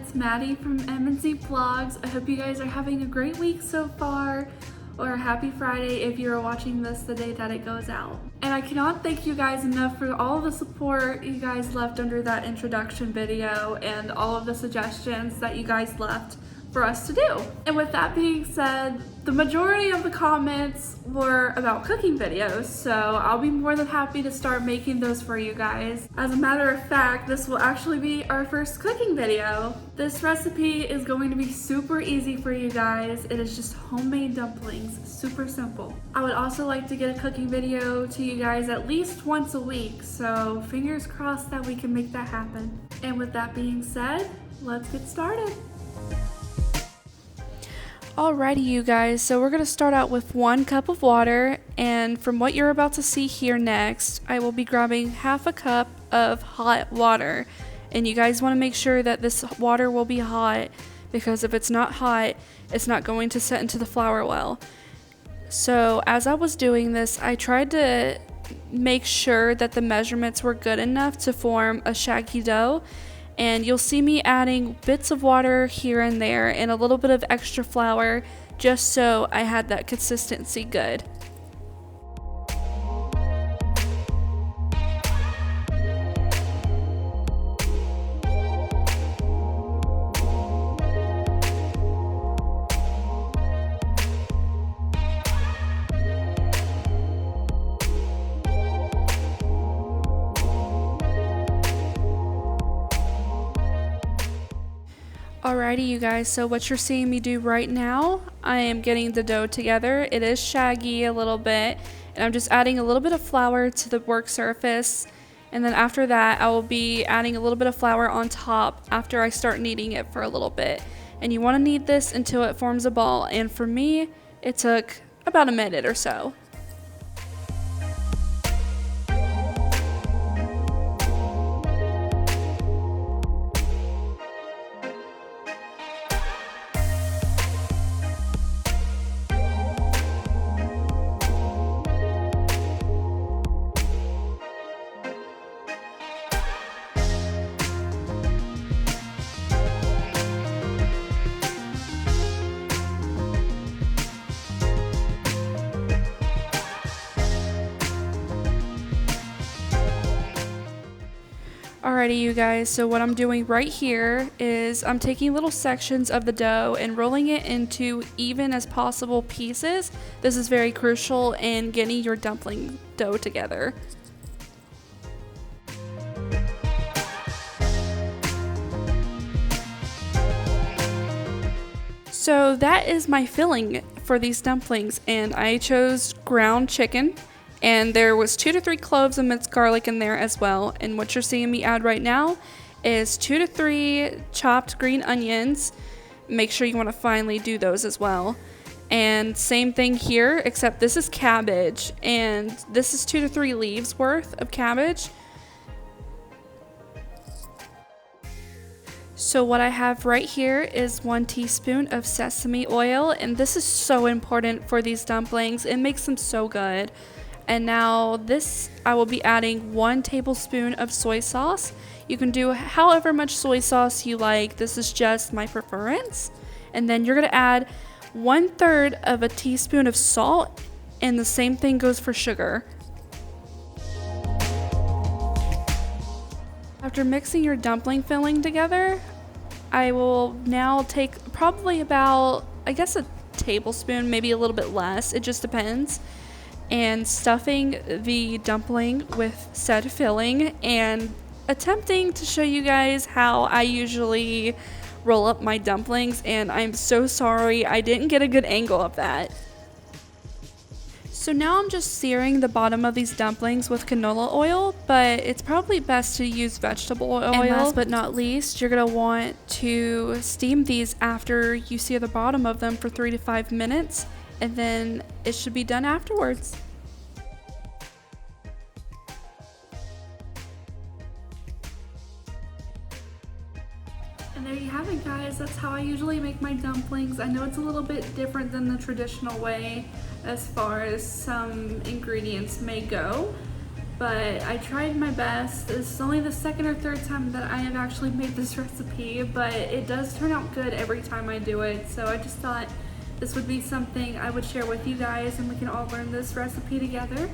it's Maddie from M&Z Vlogs. I hope you guys are having a great week so far, or happy Friday if you're watching this the day that it goes out. And I cannot thank you guys enough for all of the support you guys left under that introduction video and all of the suggestions that you guys left for us to do. And with that being said, the majority of the comments were about cooking videos, so I'll be more than happy to start making those for you guys. As a matter of fact, this will actually be our first cooking video. This recipe is going to be super easy for you guys. It is just homemade dumplings, super simple. I would also like to get a cooking video to you guys at least once a week, so fingers crossed that we can make that happen. And with that being said, let's get started. Alrighty you guys, so we're going to start out with 1 cup of water, and from what you're about to see here next, I will be grabbing half a cup of hot water. And you guys want to make sure that this water will be hot, because if it's not hot, it's not going to set into the flour well. So as I was doing this, I tried to make sure that the measurements were good enough to form a shaggy dough. And you'll see me adding bits of water here and there and a little bit of extra flour just so I had that consistency good. Alrighty you guys, so what you're seeing me do right now, I am getting the dough together. It is shaggy a little bit, and I'm just adding a little bit of flour to the work surface, and then after that I will be adding a little bit of flour on top after I start kneading it for a little bit. And you want to knead this until it forms a ball, and for me it took about a minute or so. Alrighty you guys, so what I'm doing right here is I'm taking little sections of the dough and rolling it into even as possible pieces. This is very crucial in getting your dumpling dough together. So that is my filling for these dumplings, and I chose ground chicken. And there was 2 to 3 cloves of minced garlic in there as well. And what you're seeing me add right now is 2 to 3 chopped green onions. Make sure you want to finely do those as well. And same thing here, except this is cabbage. And this is 2 to 3 leaves worth of cabbage. So what I have right here is 1 teaspoon of sesame oil. And this is so important for these dumplings. It makes them so good. And now this, I will be adding 1 tablespoon of soy sauce. You can do however much soy sauce you like. This is just my preference. And then you're going to add 1/3 of a teaspoon of salt, and the same thing goes for sugar. After mixing your dumpling filling together, I will now take probably about, I guess, a tablespoon, maybe a little bit less. It just depends. And stuffing the dumpling with said filling and attempting to show you guys how I usually roll up my dumplings, and I'm so sorry I didn't get a good angle of that. So now I'm just searing the bottom of these dumplings with canola oil, but it's probably best to use vegetable oil. And last but not least, you're going to want to steam these after you sear the bottom of them for 3 to 5 minutes. And then it should be done afterwards. And there you have it guys, that's how I usually make my dumplings. I know it's a little bit different than the traditional way as far as some ingredients may go, but I tried my best. This is only the second or third time that I have actually made this recipe, but it does turn out good every time I do it. So I just thought this would be something I would share with you guys, and we can all learn this recipe together.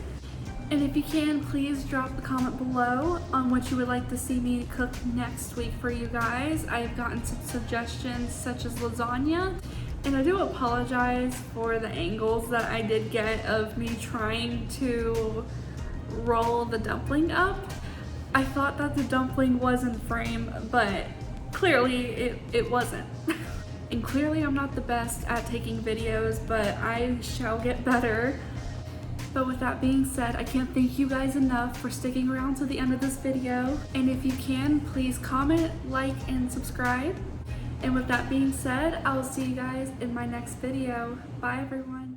And if you can, please drop a comment below on what you would like to see me cook next week for you guys. I have gotten some suggestions such as lasagna, and I do apologize for the angles that I did get of me trying to roll the dumpling up. I thought that the dumpling was in frame, but clearly it wasn't. And clearly I'm not the best at taking videos, but I shall get better. But with that being said, I can't thank you guys enough for sticking around to the end of this video. And if you can, please comment, like, and subscribe. And with that being said, I will see you guys in my next video. Bye everyone.